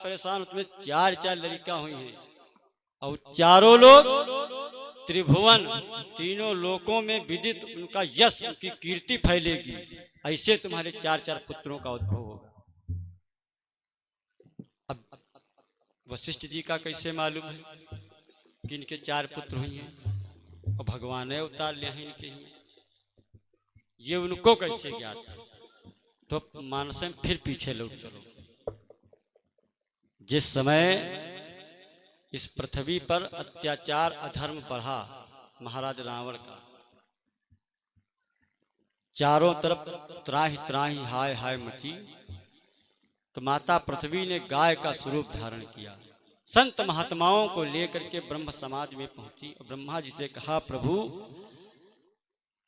परेशान, उसमें चार चार लड़का हुई हैं और चारों लोग त्रिभुवन तीनों लोकों में विदित उनका यश उनकी कीर्ति फैलेगी। ऐसे तुम्हारे चार चार पुत्रों का उद्भव होगा। अब वशिष्ठ जी का कैसे मालूम है कि इनके चार पुत्र हुए हैं और भगवान ने उतार लिया है इनके ही, ये उनको कैसे ज्ञात है? तो मानस में फिर पीछे लौट चलो। जिस समय इस पृथ्वी पर अत्याचार अधर्म बढ़ा महाराज रावण का, चारों तरफ त्राही त्राही हाय हाय मची, तो माता पृथ्वी ने गाय का स्वरूप धारण किया, संत महात्माओं को लेकर के ब्रह्म समाज में पहुंची और ब्रह्मा जी से कहा, प्रभु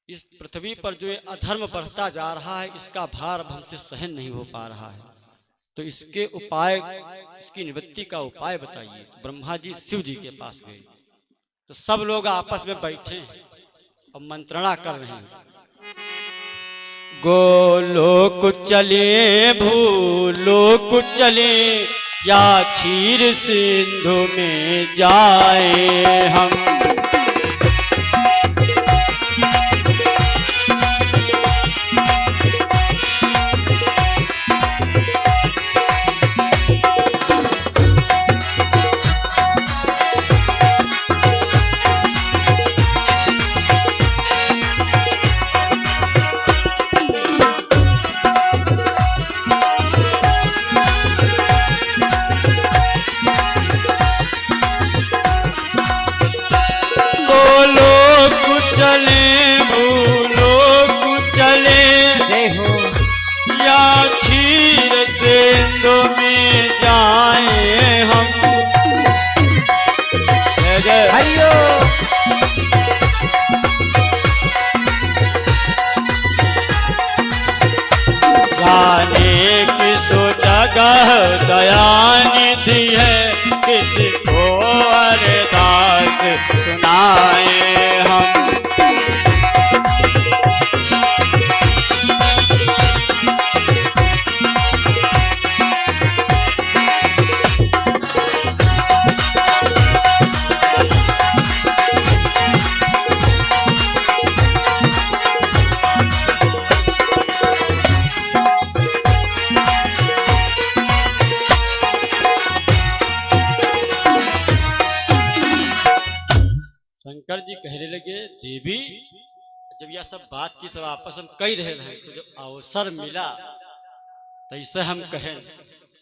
इस पृथ्वी पर जो अधर्म बढ़ता जा रहा है इसका भार अब हमसे सहन नहीं हो पा रहा है, तो इसके उपाय, इसकी निवृत्ति का उपाय बताइए। तो ब्रह्मा जी शिव जी के पास गए, तो सब लोग आपस में बैठे हैं और मंत्रणा कर रहे हैं। गोलोक चले भूलोक चले या क्षीर सिंधु में जाए हम, दयानिधि है किसको अरदास सुनाए हम। शंकर जी कहने लगे, देवी जब यह सब बातचीत सब आपस में कह रहे हैं तो जब अवसर मिला तो इसे हम कहें।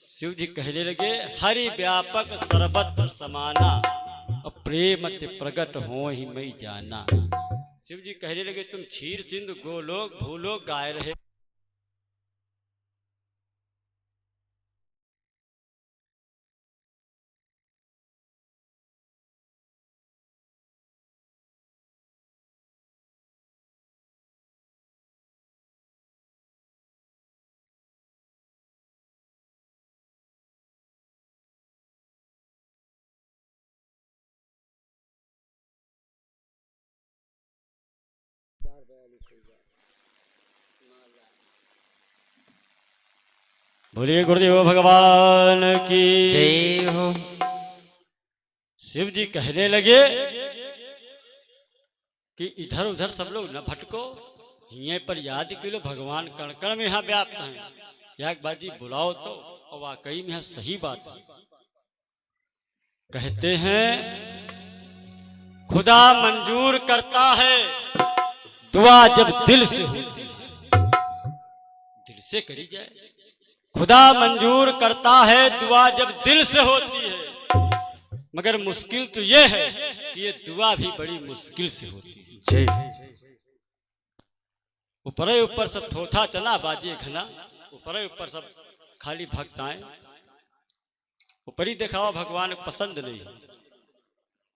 शिव जी कहने लगे, हरि व्यापक सर्वत्र समाना और प्रेम प्रकट हो ही मैं जाना। शिव जी कहने लगे, तुम क्षीर सिंधु गोलोक भूलोक गाय रहे, बोलिए गुरुदेव भगवान की जय हो। शिव जी कहने लगे कि इधर उधर सब लोग न भटको, हिये पर याद के लो, भगवान कण कण में यहाँ व्याप्त हैं। एक बात जी बुलाओ तो, और वाकई में सही बात है। कहते हैं खुदा मंजूर करता है दुआ जब दिल से होती है, दिल से करी जाए। खुदा मंजूर करता है दुआ जब दिल से होती है, मगर मुश्किल तो ये है कि ये दुआ भी बड़ी मुश्किल से होती है। ऊपर ऊपर सब थोथा चला बाजे घना, ऊपर ऊपर सब खाली भक्त आए, ऊपरी दिखावा भगवान पसंद नहीं है।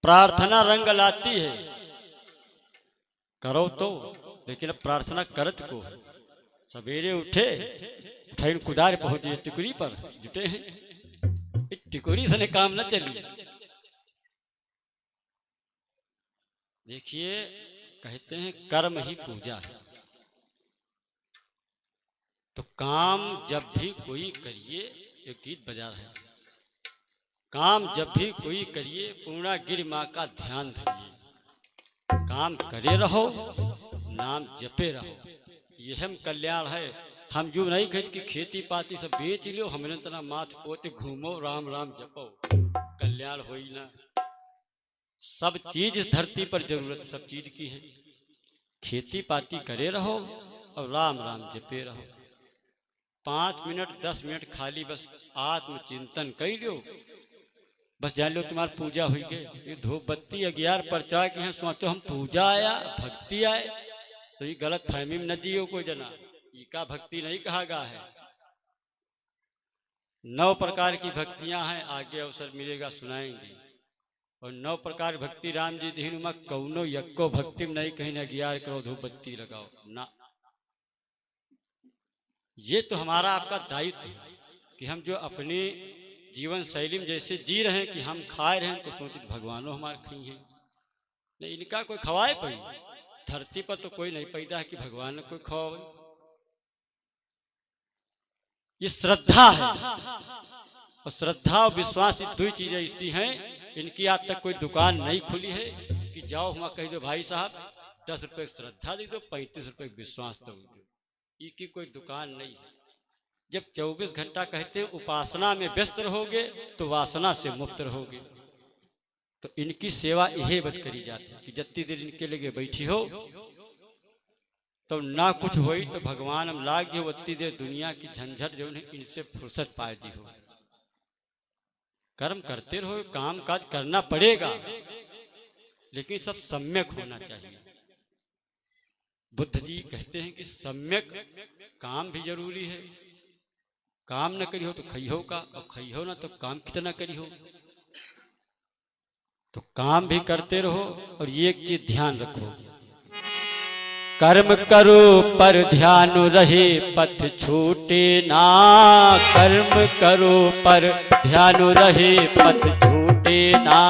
प्रार्थना रंग लाती है, करो तो, लेकिन अब प्रार्थना करत को। सवेरे उठे उठाइन कुदार पहुंचे टिकुरी पर जुटे हैं, टिकुरी से काम न चली। देखिए कहते हैं कर्म ही पूजा है, तो काम जब भी कोई करिए, एक गीत बजा रहे काम जब भी कोई करिए पूर्णागिरि माँ का ध्यान धरिए, काम करे रहो, नाम जपे रहो, ये हम कल्याण है। हम जो नहीं कहते कि खेती पाती सब बेच लो, हमने तना माथ पोते घूमो, राम राम जपो, कल्याण हो ही ना। सब चीज इस धरती पर जरूरत सब चीज की है, खेती पाती करे रहो और राम राम जपे रहो। 5 मिनट 10 मिनट खाली बस आत्मचिंतन कर लो, बस जान लो तुम्हारी पूजा हुई गई। ये धूप बत्ती 11 परचा की है, सोचो हम पूजा आया भक्ति आए, तो ये गलत फहमी में न जियो कोई जना, ये का भक्ति नहीं कहा गया है। 9 प्रकार की भक्तियां हैं, आगे अवसर मिलेगा सुनाएंगे। और 9 प्रकार भक्ति राम जी दीनुमा कौनो यक्को भक्ति में नहीं, कहीं न 11 करो धूप बत्ती लगाओ ना। ये तो हमारा आपका दायित्व है कि हम जो अपने जीवन शैली में जैसे जी रहे हैं कि हम खाए रहे हैं तो सोचे भगवानों हमारे खाई हैं, नहीं इनका कोई खवाए पड़ी। धरती पर तो कोई नहीं पैदा है कि भगवान ने कोई खवाए। ये श्रद्धा है, और श्रद्धा और विश्वास ये 2 चीजें ऐसी हैं, इनकी आज तक कोई दुकान नहीं खुली है कि जाओ वहां कह दो भाई साहब 10 रुपए श्रद्धा दे दो, 35 रुपए विश्वास दो, इसकी कोई दुकान नहीं है। जब 24 घंटा कहते हैं उपासना में व्यस्त रहोगे तो वासना से मुक्त रहोगे। तो इनकी सेवा यही बद करी जाती है कि जितनी देर इनके लगे बैठी हो तो ना कुछ होई तो भगवान हम लाग जो उतनी देर दुनिया की झंझट जो है इनसे फुर्सत पाए जी हो। कर्म करते रहो, काम काज करना पड़ेगा, लेकिन सब सम्यक होना चाहिए। बुद्ध जी कहते हैं कि सम्यक काम भी जरूरी है, काम न करी हो तो खइहो का, और खइहो ना तो काम कितना करी हो। तो काम भी करते रहो, और ये एक चीज ध्यान रखो, कर्म करो पर ध्यान रहे पथ छूटे ना, कर्म करो पर ध्यान रहे पथ छूटे ना।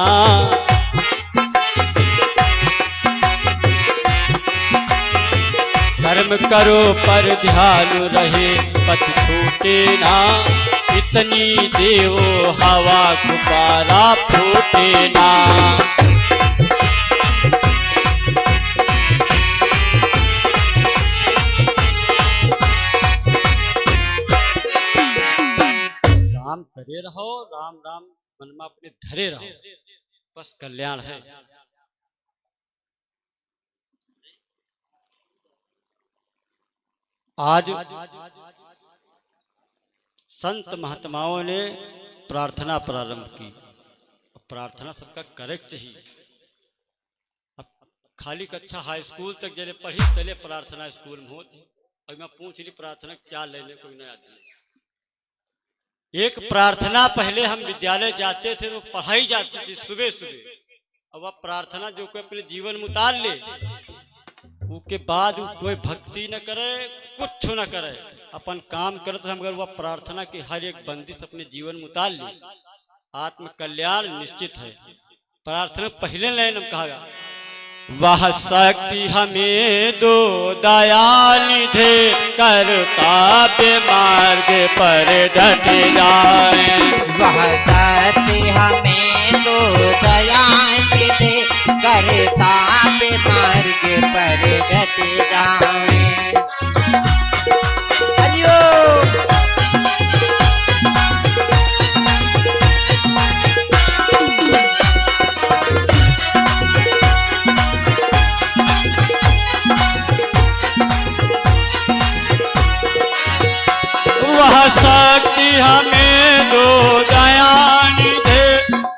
कर्म करो पर ध्यान रहे पथ छूटे ना, इतनी देवो हवा गुब्बारा फूटे ना। काम करे रहो, राम राम मन में अपने धरे रहो, बस कल्याण है। आज संत महात्माओं ने प्रार्थना प्रारंभ की, प्रार्थना सबका करेक्ट चाहिए। अब खाली कक्षा हाई स्कूल तक जले पढ़ी तले प्रार्थना स्कूल में होती, और मैं पूछ ली प्रार्थना क्या लेने कोई नहीं आती। एक प्रार्थना पहले हम विद्यालय जाते थे तो पढ़ाई जाती थी सुबह सुबह, अब प्रार्थना जो कोई अपने जीवन में उतार ले, उसके बाद कोई भक्ति न करे कुछ न करे, अपन काम करे, तो हम अगर वह प्रार्थना की हर एक बंदिश अपने जीवन में उतार ली, आत्म कल्याण निश्चित है। प्रार्थना पहले लाइन में कहा गया, वह शक्ति हमें दो दयानिधे, कर्तव्य मार्ग पर डट जाए। वह शक्ति हमें दो दयानिधे, कर्तव्य मार्ग पर डट जाए। वह शक्ति हमें दो दयानिधे,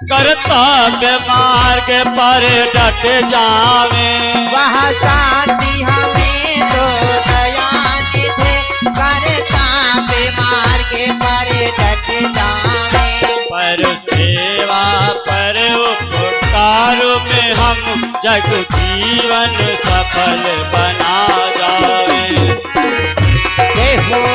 कर्तव्य मार्ग पर डट जावे। वह शक्ति हमें दो दयानिधे, कर्तव्य मार्ग पर डट जावे। पर सेवा पर उपकार में हम जग जीवन सफल बना जावे। जय हो।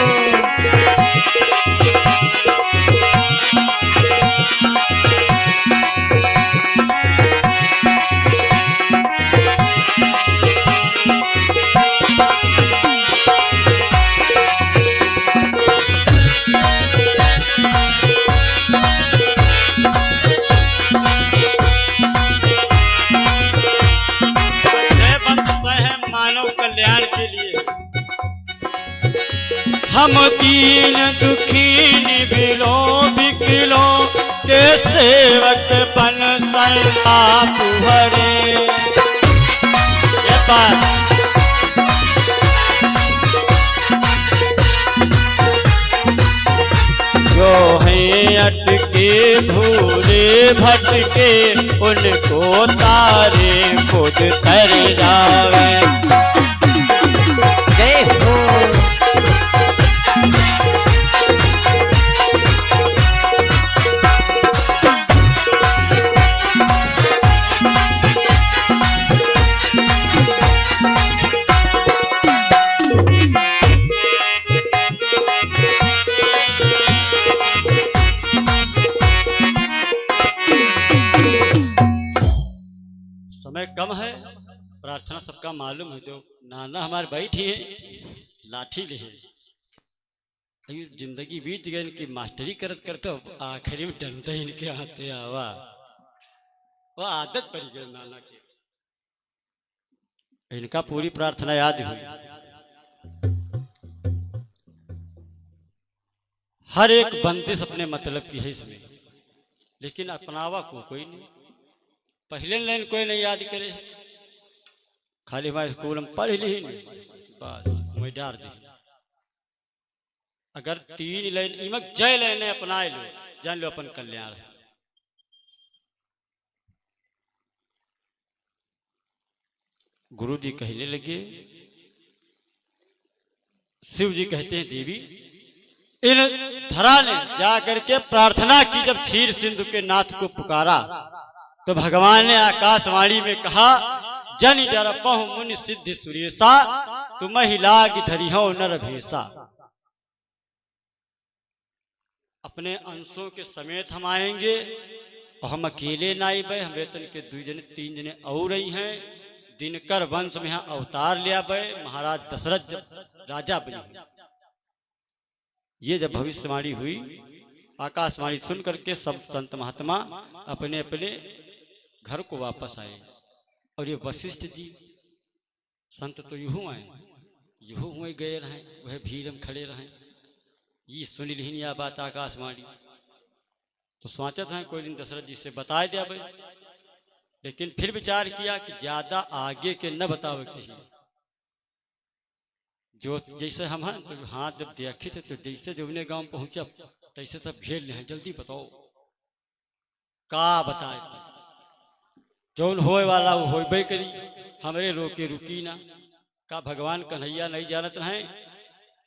हम दीन दुखीन बिलो बिकलो के सेवक बन संताप भरे। ये बात जो हैं अटके भूले भटके उनको तारे खुद तर जावे। जय हो। समय कम है, प्रार्थना सबका मालूम है। जो नाना हमारे बैठी है लाठी ले अभी जिंदगी बीत गई इनकी मास्टरी करत करते आखिरी में डंडा इनके हाथे आवा। वो आदत पड़ गई नाना की। इनका पूरी प्रार्थना याद हुई। हर एक बंदिश अपने मतलब की है इसमें, लेकिन अपनावा को कोई नहीं। पहले लाइन कोई नहीं याद करे, खाली हमारे स्कूल में पढ़ ली नहीं, बस मैं डार दी। अगर 3 लाइन इमक जय लाइन अपनाए लो, जान लो अपन कल्याण है। गुरु जी कहने लगे, शिव जी कहते हैं देवी इन धरा ने जाकर के प्रार्थना की। जब क्षीर सिंधु के नाथ को पुकारा तो भगवान ने आकाशवाणी में कहा, जन जरपहु मुनि सिद्धि सुरेशा तुम ही लाग धरिहो नर भेसा। अपने अंशों के समेत हम आएंगे और हम अकेले ना आए, हमें तन के 2 जने 3 जने और रही हैं। दिनकर वंश में यहाँ अवतार लिया बे, महाराज दशरथ जब राजा बने। ये जब भविष्यवाणी हुई, आकाशवाणी सुन करके सब संत महात्मा अपने अपने घर को वापस आए। और ये वशिष्ठ जी संत तो यूं आए, यूं हुए गए रहे, वह भीड़ में खड़े रहे। ये सुन ली यह बात आकाशवाणी तो सोचत हैं कोई दिन दशरथ जी से बता दिया भाई, लेकिन फिर विचार किया कि ज्यादा आगे के न बतावे चाहिए। जो जैसे हम हैं तो हाथ जब देखे थे तो जैसे जो अपने गांव पहुंचा तैसे सब घेर ले हैं, जल्दी बताओ का बताए। जौन होए वाला वो होबे करी, हमरे रोके रुकी ना। का भगवान कन्हैया नहीं जानत हैं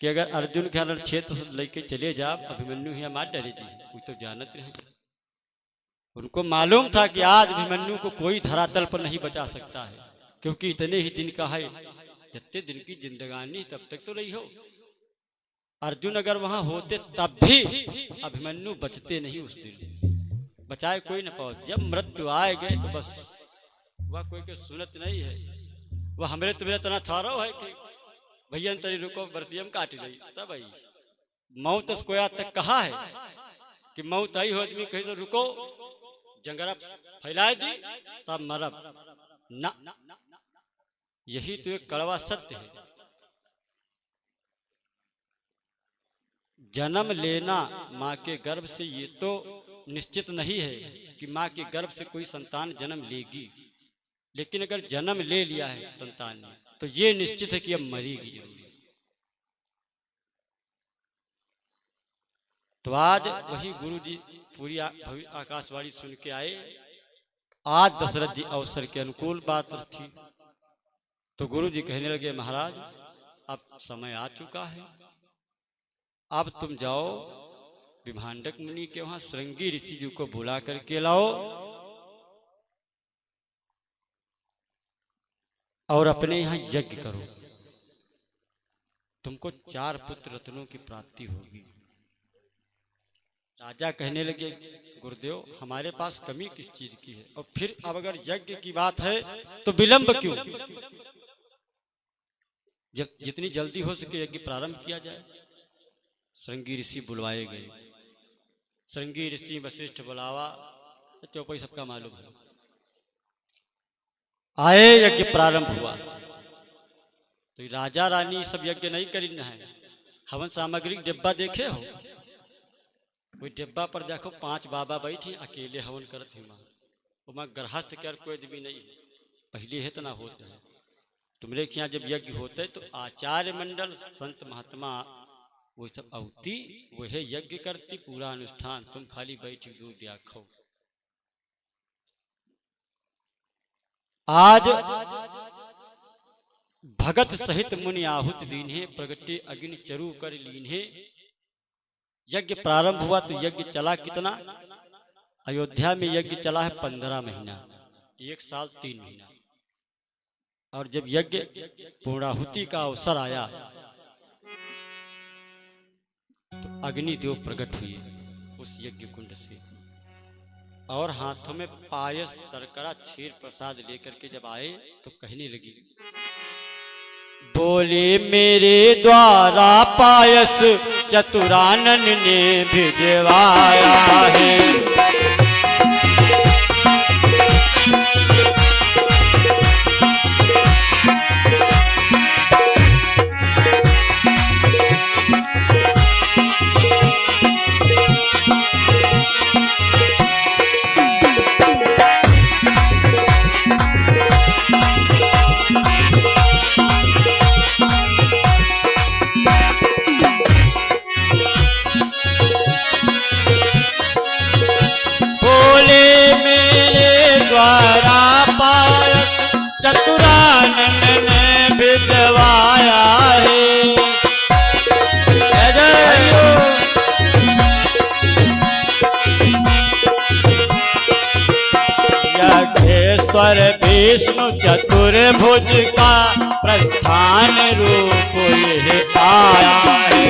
कि अगर अर्जुन के रण क्षेत्र से लेके चले जा अभिमन्यु ही मार डरे जी, वो तो जानत रहे। उनको मालूम था कि आज अभिमन्यु को कोई धरातल पर नहीं बचा सकता है, क्योंकि इतने ही दिन का है, जितने दिन की जिंदगानी तब तक तो नहीं हो। अर्जुन अगर वहां होते तब भी अभिमन्यु बचते नहीं, उस दिन बचाए कोई न पाओ। जब मृत्यु आए गए तो बस वह कोई के सुनत नहीं है। वह हमरे तुम्हें तना थारो है कि भैया तरी रुको बरसियम काट ली, तब भाई मौत कोया तक कहा है कि मौत आई हो आदमी कहे तो रुको जंगरा फैलाए दी तब मरब ना। यही तो एक कड़वा सत्य है। जन्म लेना माँ के गर्भ से ये तो निश्चित नहीं है कि माँ के गर्भ से कोई संतान जन्म लेगी, लेकिन अगर जन्म ले लिया है संतान ने तो ये निश्चित है कि अब मरेगी जरूर। तो आज वही गुरु जी पूरी आकाशवाणी सुन के आए। आज दशरथ जी अवसर के अनुकूल बात थी तो गुरु जी कहने लगे, महाराज अब समय आ चुका है, अब तुम जाओ विभांडक मुनि के वहां श्रृंगी ऋषि जी को बुला करके लाओ और अपने यहां यज्ञ करो, तुमको 4 पुत्र रत्नों की प्राप्ति होगी। राजा कहने लगे, गुरुदेव हमारे पास कमी किस चीज की है, और फिर अब अगर यज्ञ की बात है तो विलंब क्यों, जितनी जल्दी हो सके यज्ञ प्रारंभ किया जाए। श्रृंगी ऋषि बुलवाए गए। श्रृंगी ऋषि वशिष्ठ बुलावा, चौपाई सबका मालूम है। आए, यज्ञ प्रारंभ हुआ। तो राजा रानी सब यज्ञ नहीं करना है, हवन सामग्री के डिब्बा देखे हो, कोई डिब्बा पर देखो 5 बाबा बैठे अकेले हवन करत ही वहाँ गृहस्थ कर कोई भी नहीं, पहले है तना होता है। तुम्हारे यहाँ जब यज्ञ होते तो आचार्य मंडल संत महात्मा वो सब आउती, वह यज्ञ करती पूरा अनुष्ठान, तुम खाली बैठी दूध दिया खाओ। आज भगत सहित मुनि आहुत दीन्हे, प्रगटे अग्नि चरु कर लीन्हे। यज्ञ प्रारंभ हुआ तो यज्ञ चला कितना? अयोध्या में यज्ञ चला है 15 महीना, 1 साल 3 महीना। और जब यज्ञ पूर्णाहुति का अवसर आया तो अग्निदेव प्रकट हुए उस यज्ञ कुंड से, और हाथों में पायस शर्करा क्षीर प्रसाद लेकर के जब आए तो कहने लगी, बोले मेरे द्वारा पायस चतुरानन ने भिजवाया है। चतुरानन ने भिजवाया है। यज्ञेश्वर विष्णु चतुर्भुज का प्रस्थान रूप यह आया है।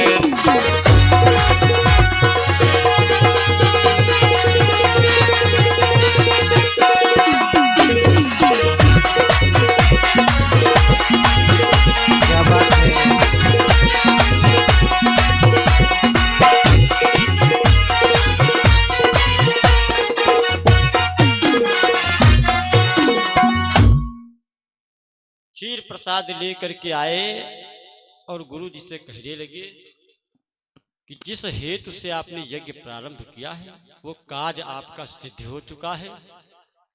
क्षीर प्रसाद लेकर के आए और गुरु जी से कहने लगे कि जिस हेतु से आपने यज्ञ प्रारंभ किया है वो काज आपका सिद्ध हो चुका है,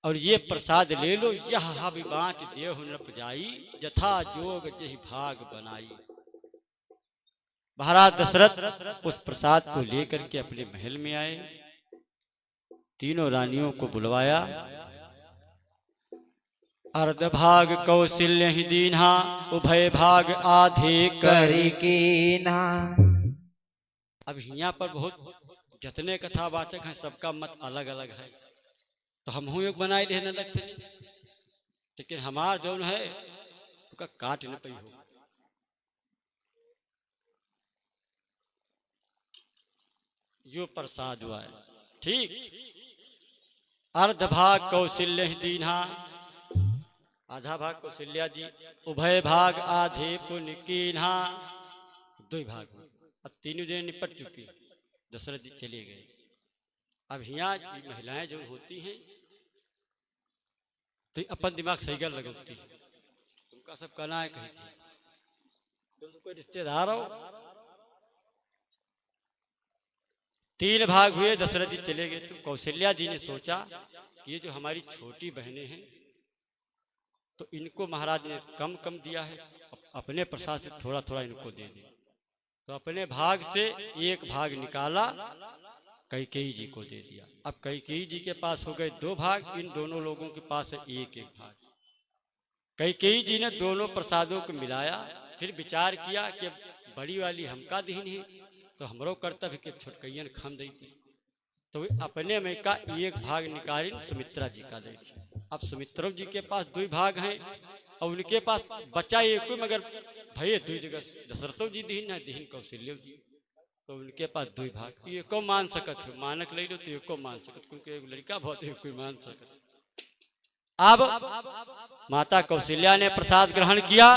और ये प्रसाद ले लो, यह बांट देहु नृप जाई, यथा जोग जहि भाग बनाई। महाराज दशरथ उस प्रसाद को लेकर के अपने महल में आए, तीनों रानियों को बुलवाया। अर्ध भाग कौशल्य ही दीन्हा, उभय भाग आधे कर कीन्हा। अब यहाँ पर बहुत जितने कथावाचक हैं सबका मत अलग अलग है, तो हम एक बनाए रहने लगते, लेकिन हमार जो है उसका काट न पई हो। जो प्रसाद हुआ है ठीक, अर्ध भाग कौशल्य ही दीन्हा, आधा भाग कौशल्या जी, उभय भाग आधे पुण्य कीन्हा, 2 भाग। अब तीनों दिन निपट चुकी, दशरथ जी चले गए। अब यहाँ महिलाएं जो होती हैं तो अपन दिमाग सही कर लगती है, उनका सब कहना है कहीं तुम कोई रिश्तेदार हो। 3 भाग हुए, दशरथ जी चले गए। तो कौशल्या जी ने सोचा कि ये जो हमारी छोटी बहनें हैं तो इनको महाराज ने कम कम दिया है, अपने प्रसाद से थोड़ा थोड़ा इनको दे दे। तो अपने भाग से 1 भाग निकाला, कैकेयी जी को दे दिया। अब कैकेयी जी के पास हो गए 2 भाग, इन दोनों लोगों के पास है 1 भाग। कैकेयी जी ने दोनों प्रसादों को मिलाया, फिर विचार किया कि बड़ी वाली हमका दीन है तो हमरो कर्तव्य के छोटकैयन खम देती। तो अपने में का 1 भाग निकाली सुमित्रा जी का दे। अब सुमित्रा जी के पास 2 भाग हैं और उनके पास बचा 1, मगर भैया 2 जगह दशरथो जी दीन है, दीन कौशल्य जी, तो उनके पास 2 भाग। एको मान सकत हो, मानक ले लो तो एको मान सकत, क्योंकि एक लड़का बहुत है, कोई मान सकत। अब माता कौशल्या ने प्रसाद ग्रहण किया,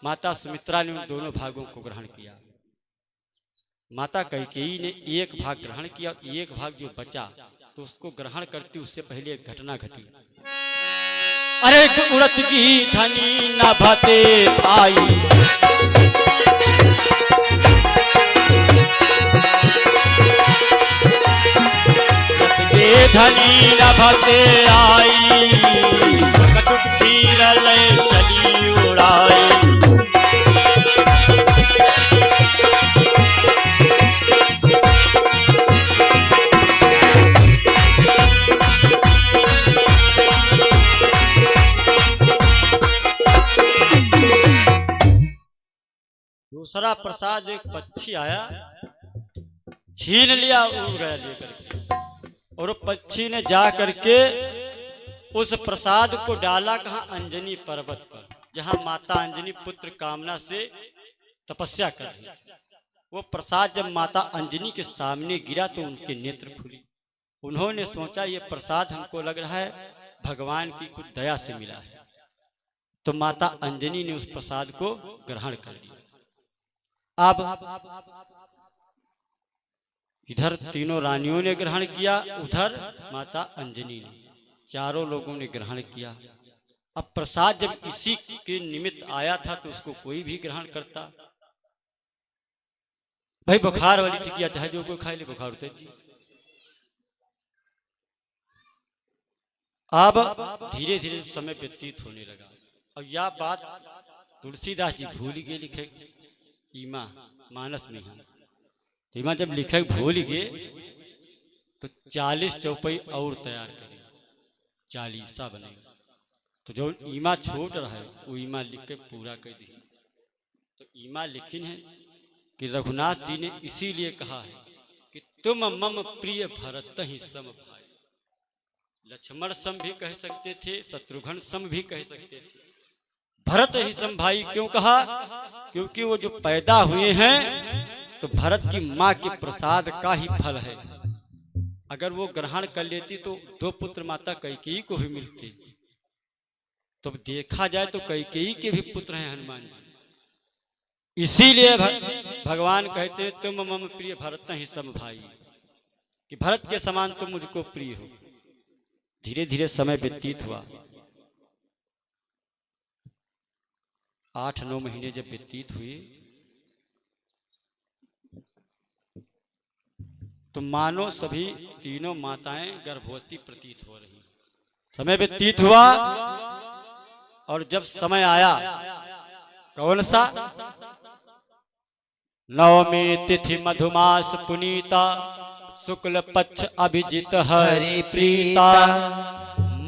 माता सुमित्रा ने उन दोनों भागों को ग्रहण किया। माता कैकेयी ने 1 भाग ग्रहण किया, 1 भाग जो बचा तो उसको ग्रहण करती उससे पहले एक घटना घटी। अरे उड़त की धनी न भते भाई, धनी नभते आई, कटुक तीर ले चली उड़ाई। दूसरा प्रसाद एक पक्षी आया, छीन लिया, उड़ गया लेकर के। और पक्षी ने जा करके उस प्रसाद को डाला कहाँ? अंजनी पर्वत पर, जहां माता अंजनी पुत्र कामना से तपस्या कर रही। वो प्रसाद जब माता अंजनी के सामने गिरा तो उनके नेत्र खुले। उन्होंने सोचा ये प्रसाद हमको लग रहा है भगवान की कुछ दया से मिला है। तो माता अंजनी ने उस प्रसाद को ग्रहण कर लिया। अब इधर तीनों रानियों ने ग्रहण किया, उधर माता अंजनी ने, चारों लोगों ने ग्रहण किया। अब प्रसाद जब इसी के निमित्त आया था तो उसको कोई भी ग्रहण करता। भाई बुखार वाली टिकिया चाहे जो कोई खाए ले, बुखार उतर जी। अब धीरे धीरे समय व्यतीत होने लगा। अब यह बात तुलसीदास जी भूल गए लिखे ईमा मानस में ही। तो ईमा जब लिखे भूल गए तो 40 चौपाई और तैयार करे, 40 बनेगा। तो जो ईमा छोड़ रहा है वो ईमा लिख के पूरा कर दी। तो ईमा लिखी है कि रघुनाथ जी ने इसीलिए कहा है कि तुम मम प्रिय भरत ही सम भाई। लक्ष्मण सम भी कह सकते थे, शत्रुघ्न सम भी कह सकते थे, भरत ही सम भाई क्यों कहा? क्योंकि वो जो पैदा हुए हैं तो भरत की माँ के प्रसाद का ही फल है। अगर वो ग्रहण कर लेती तो 2 पुत्र माता कैकेयी को भी मिलते। तो देखा जाए तो कैकेयी के भी पुत्र हैं हनुमान जी। इसीलिए भगवान कहते हैं तुम मम प्रिय भरत ही सम भाई, कि भरत के समान तुम मुझको प्रिय हो। धीरे धीरे समय व्यतीत हुआ। 8-9 महीने जब व्यतीत हुए तो मानो सभी तीनों माताएं गर्भवती प्रतीत हो रही। समय व्यतीत हुआ और जब समय आया कौन सा? नवमी तिथि मधुमास पुनीता, शुक्ल पक्ष अभिजित हरि प्रीता,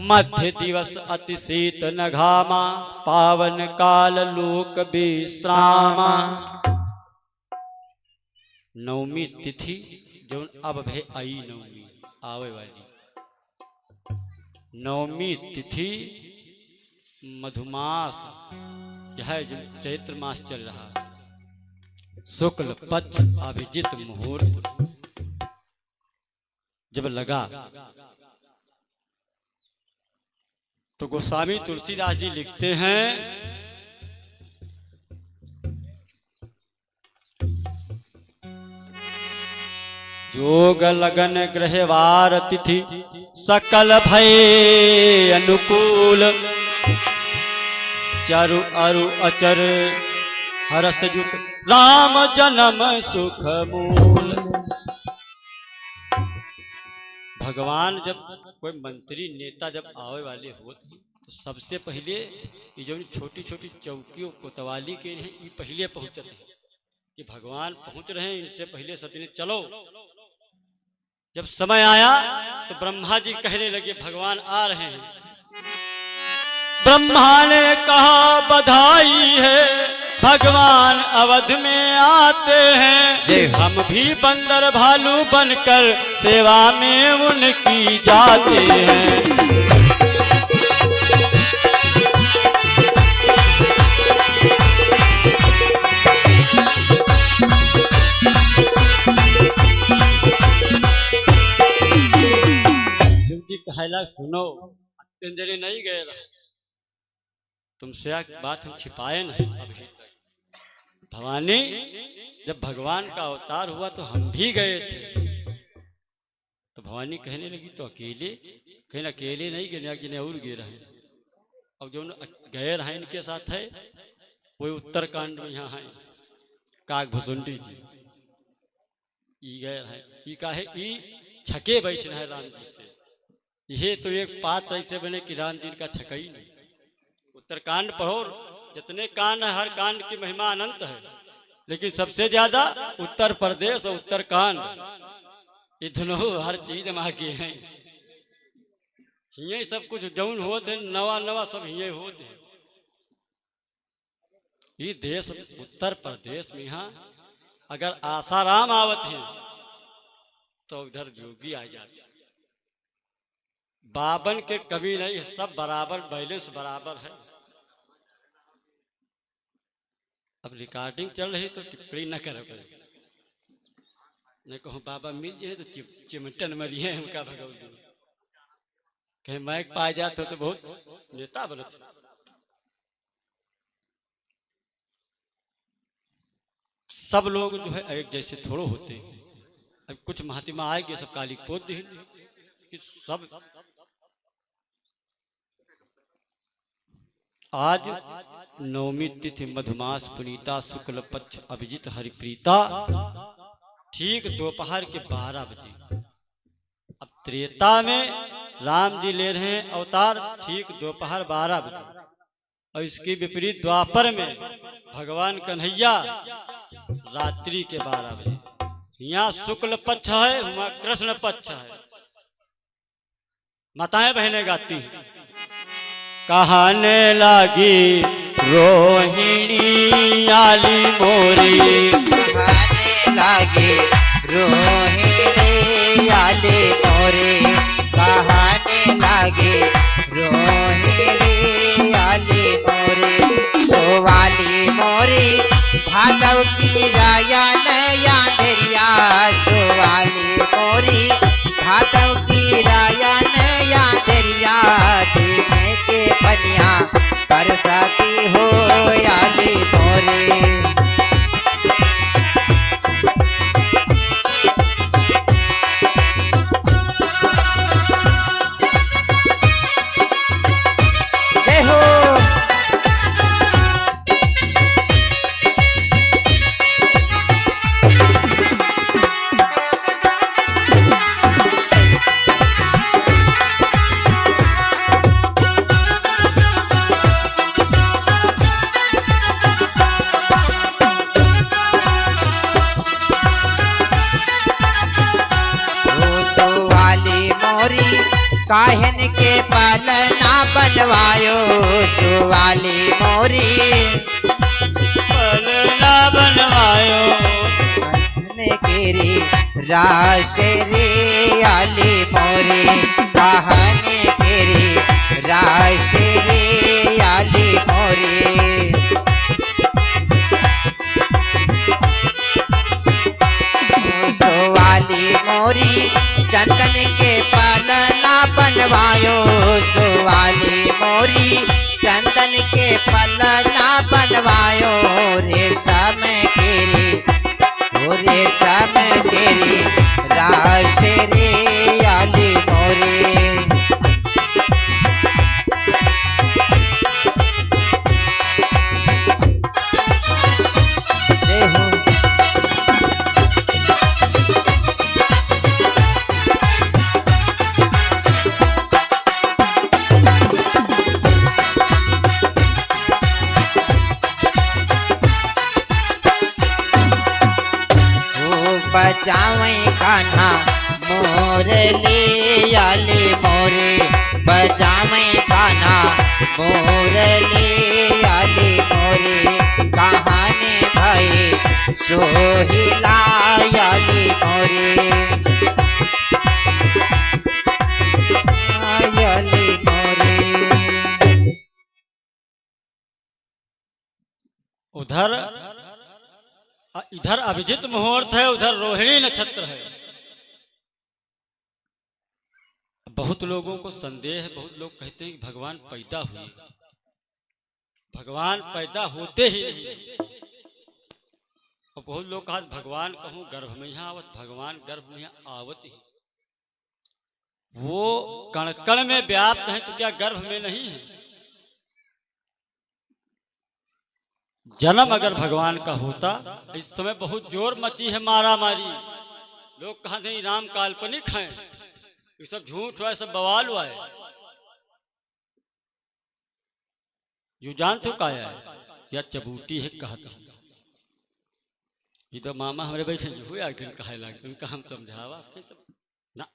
मध्य दिवस अति शीत न घामा, पावन काल लोक विश्रामा। नवमी तिथि जो अब है आई नवमी आवे वाली नवमी तिथि मधुमास यह जो चैत्र मास चल रहा है, शुक्ल पक्ष अभिजित मुहूर्त जब लगा तो गोस्वामी तुलसीदास जी लिखते हैं जोग लगन ग्रहवार तिथि सकल भय अनुकूल, चारु अरु अचर हरस जुत राम जन्म सुख मूल। भगवान जब कोई मंत्री नेता जब आवे वाले होते तो सबसे पहले ये जो छोटी छोटी चौकियों कोतवाली के हैं ये पहले पहुंचते हैं कि भगवान पहुंच रहे हैं, इनसे पहले सब ने चलो। जब समय आया तो ब्रह्मा जी कहने लगे भगवान आ रहे हैं। ब्रह्मा ने कहा बधाई है भगवान अवध में आते हैं, हम भी बंदर भालू बनकर सेवा में उनकी जाते हैं। कहला सुनो, अंजलि नहीं गए तुमसे बात हम छिपाए नहीं। अभी भवानी जब भगवान का अवतार हुआ तो हम भी गए थे। तो भवानी कहने लगी तो अकेले? कहना अकेले नहीं गए, और गे रहे। अब जो गए रहे इनके साथ है वो उत्तरकांड में यहाँ है काग भुसुंडी जी ई गए रहे। ई का है ई छके बैठना है राम जी से, ये तो एक पात्र ऐसे बने कि राम जी का छका ही नहीं। उत्तरकांड पढ़ो, जितने कांड है हर कांड की महिमा अनंत है, लेकिन सबसे ज्यादा उत्तर प्रदेश और उत्तरकांड ये दोनों हर चीज माँ के हैं। हिये सब कुछ जौन होते नवा नवा सब हिये होते। ये देश उत्तर प्रदेश में यहाँ अगर आसाराम आवत है तो उधर योगी आ जाते। बावन के कभी नहीं, सब बराबर, बैलेंस बराबर है। अब रिकॉर्डिंग चल रही तो टिप्पणी न करो, नहीं कहूँ बाबा मिल जाए तो चिमटन मरिए उनका भगवती कहीं मैक पा जाते तो बहुत नेता बनते। सब लोग जो है एक जैसे थोड़ो होते हैं। अब कुछ महात्मा आएंगे सब काली पोत देंगे कि सब। आज नवमी तिथि मधुमास पुनीता शुक्ल पक्ष अभिजित हरिप्रीता, ठीक दोपहर के 12 बजे। अब त्रेता में राम जी ले रहे हैं अवतार ठीक दोपहर 12 बजे, और इसके विपरीत द्वापर में भगवान कन्हैया रात्रि के 12 बजे। यहाँ शुक्ल पक्ष है, वहाँ कृष्ण पक्ष है। माताएं बहनें गाती हैं, कहने लगी रोहिणी आली मोरी, कहने लगे रोहिणी आले मोरे, कहने लगे रोहिणी आले मोरे। सोवाली मोरे भादव की रायन यादरिया, सोवाली मोरी भादव की रायन यादरिया। देने के पनिया बरसाती हो आली मोरे। जय हो। काहन के पालना बनवायो, सुवाली मोरी पालना बनवायो। केरी रास रे आली मोरी, कहने केरी रास रे आली मोरी। सोवाली मोरी चंदन के पालना बनवायो, सोवाली मोरी चंदन के पालना बनवायो। रेशम केरी रेशम केरी रास रे आली मोरी। जय हो। बजावे कान्हा मोरली आले मोरे, बजावे कान्हा मोरली आले मोरे। कहानी भाई सोहिला आले मोरे, आले मोरे। उधर इधर अभिजित मुहूर्त है, उधर रोहिणी नक्षत्र है। बहुत लोगों को संदेह है, बहुत लोग कहते हैं कि भगवान पैदा हुए, भगवान पैदा होते ही नहीं। और बहुत लोग कहा भगवान कहूँ गर्भ में यहाँ आवत, भगवान गर्भ में यहाँ आवत ही। वो कण कण में व्याप्त है तो क्या गर्भ में नहीं है? जन्म अगर भगवान का होता, इस समय बहुत जोर मची है, मारा मारी। लोग कहते हैं राम काल्पनिक हैं, ये सब झूठ हुआ है, सब बवाल हुआ है। यू जानते हो का है या चबूटी है कहता हूं। ये तो मामा हमारे बैठे हुए आखिर कहे लगे उनका हम समझावा ना।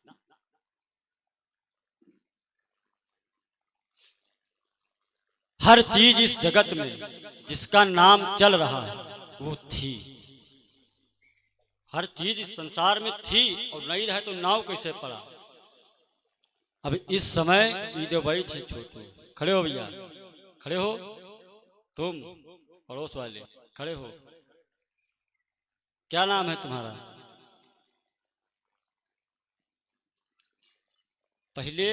हर चीज इस जगत में जिसका नाम चल रहा है वो थी। हर चीज इस संसार में थी और नहीं रहे तो नाव कैसे पड़ा। अब इस समय ये जो बैठे छोटू, खड़े हो भैया, खड़े हो, तुम पड़ोस वाले खड़े हो, क्या नाम है तुम्हारा? पहले